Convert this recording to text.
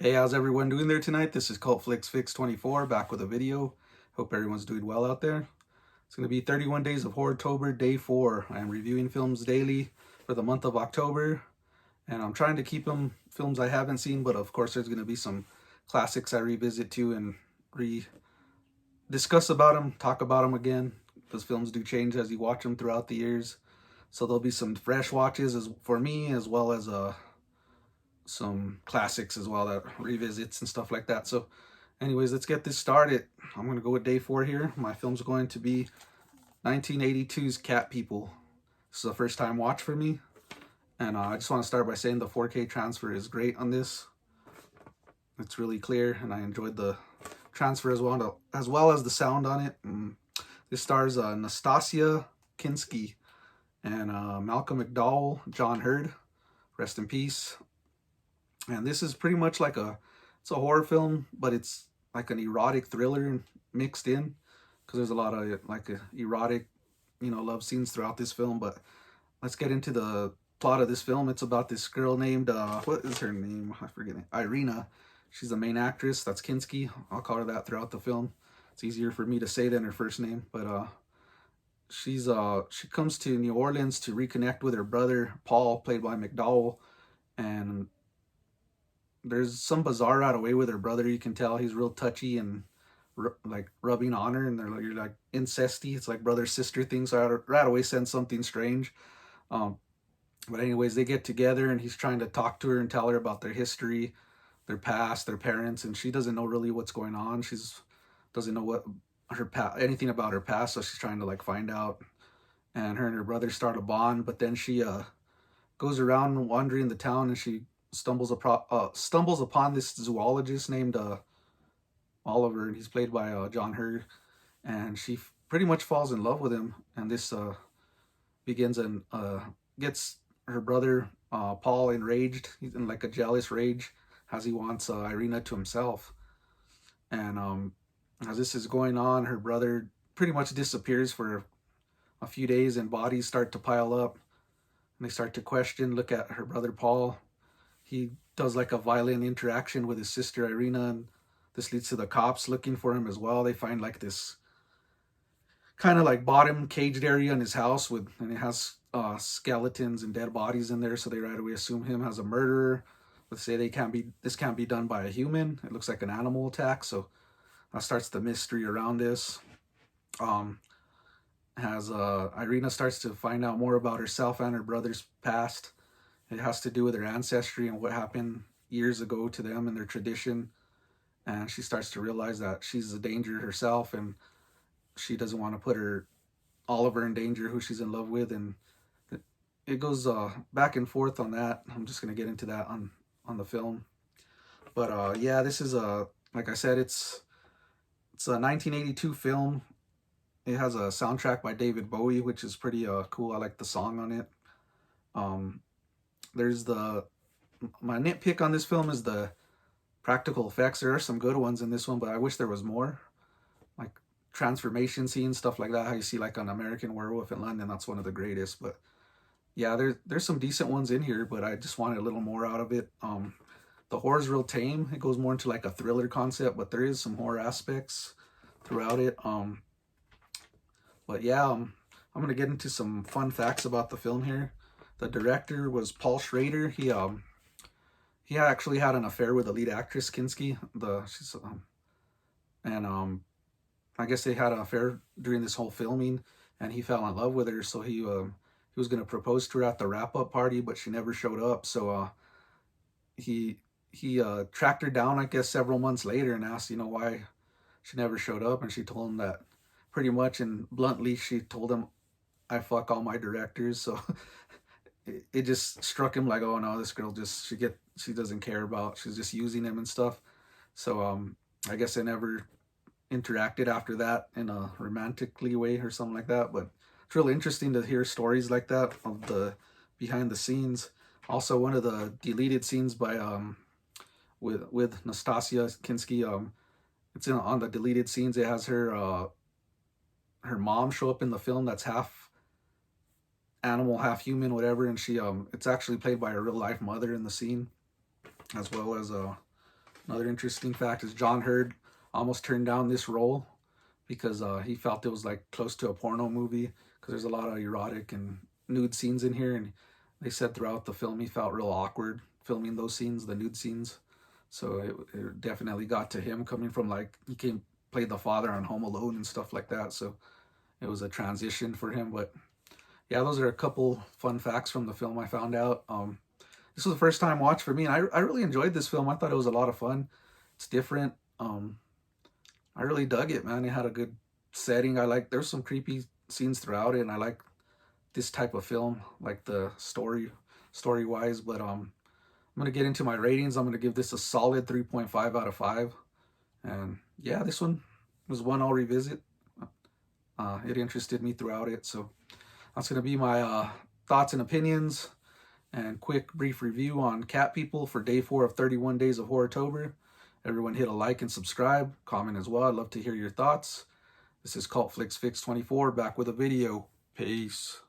Hey, how's everyone doing there tonight? This is Cult Flicks Fix 24 back with a video. Hope everyone's doing well out there. It's going to be 31 days of Horrortober, day 4. I am reviewing films daily for the month of October, and I'm trying to keep them films I haven't seen, but of course there's going to be some classics I revisit too and discuss about them, talk about them again, because films do change as you watch them throughout the years. So there'll be some fresh watches for me, as well as some classics as well, that revisits and stuff like that. So anyways, let's get this started. I'm going to go with day 4 here. My film's going to be 1982's Cat People. This is a first time watch for me, and I just want to start by saying the 4K transfer is great on this. It's really clear, and I enjoyed the transfer as well as the sound on it. This stars Nastasia Kinski and Malcolm McDowell, John Hurd, rest in peace. And this is pretty much like it's a horror film, but it's like an erotic thriller mixed in, because there's a lot of like erotic, love scenes throughout this film. But let's get into the plot of this film. It's about this girl named, what is her name? I forget it. Irina. She's the main actress. That's Kinski. I'll call her that throughout the film. It's easier for me to say than her first name. But she comes to New Orleans to reconnect with her brother, Paul, played by McDowell. And there's some bizarre out of way with her brother. You can tell he's real touchy and like rubbing on her, and you're like incesty. It's like brother sister thing. So I right away sense something strange. But anyways, they get together and he's trying to talk to her and tell her about their history, their past, their parents, and she doesn't know really what's going on. Doesn't know what anything about her past, so she's trying to like find out. And her brother start a bond, but then she goes around wandering the town, and she stumbles upon this zoologist named Oliver, and he's played by John Hurd, and she pretty much falls in love with him. And this begins and gets her brother Paul enraged. He's in like a jealous rage, as he wants Irina to himself. And as this is going on, her brother pretty much disappears for a few days, and bodies start to pile up, and they start to look at her brother Paul. He does like a violent interaction with his sister Irina, and this leads to the cops looking for him as well. They find like this kind of like bottom caged area in his house and it has skeletons and dead bodies in there. So they right away assume him as a murderer. Let's say this can't be done by a human. It looks like an animal attack. So that starts the mystery around this. As Irina starts to find out more about herself and her brother's past. It has to do with her ancestry and what happened years ago to them and their tradition. And she starts to realize that she's a danger herself, and she doesn't want to put Oliver in danger, who she's in love with. And it goes back and forth on that. I'm just going to get into that on the film. But yeah, this is like I said, it's a 1982 film. It has a soundtrack by David Bowie, which is pretty cool. I like the song on it. There's my nitpick on this film is the practical effects. There are some good ones in this one, but I wish there was more, like transformation scenes, stuff like that. How you see like on American Werewolf in London, that's one of the greatest. But yeah, there's some decent ones in here, but I just wanted a little more out of it. The horror's real tame. It goes more into like a thriller concept, but there is some horror aspects throughout it. But yeah, I'm gonna get into some fun facts about the film here. The director was Paul Schrader. He actually had an affair with the lead actress Kinski. I guess they had an affair during this whole filming, and he fell in love with her. So he was gonna propose to her at the wrap up party, but she never showed up. So he tracked her down, I guess, several months later, and asked why she never showed up, and she told him that pretty much and bluntly she told him, "I fuck all my directors." So it just struck him like, oh no, this girl she doesn't care about, she's just using him and stuff. So I guess they never interacted after that in a romantically way or something like that. But it's really interesting to hear stories like that of the behind the scenes. Also, one of the deleted scenes by with Nastasia Kinski, it's on the deleted scenes. It has her mom show up in the film, that's half animal, half human, whatever, and she it's actually played by her real life mother in the scene, as well as Another interesting fact is John Hurd almost turned down this role because he felt it was like close to a porno movie because there's a lot of erotic and nude scenes in here, and they said throughout the film he felt real awkward filming those scenes, the nude scenes. So it definitely got to him, coming from like he played the father on Home Alone and stuff like that. So it was a transition for him. But yeah, those are a couple fun facts from the film I found out. This was the first time watch for me, and I really enjoyed this film. I thought it was a lot of fun. It's different. I really dug it, man. It had a good setting. There's some creepy scenes throughout it, and I like this type of film, like the story wise. But I'm gonna get into my ratings. I'm gonna give this a solid 3.5 out of 5. And yeah, this one was one I'll revisit. It interested me throughout it. So that's gonna be my thoughts and opinions and quick brief review on Cat People for day 4 of 31 days of Horrortober. Everyone hit a like and subscribe, comment as well. I'd love to hear your thoughts. This is Cult Flicks Fix 24, back with a video. Peace.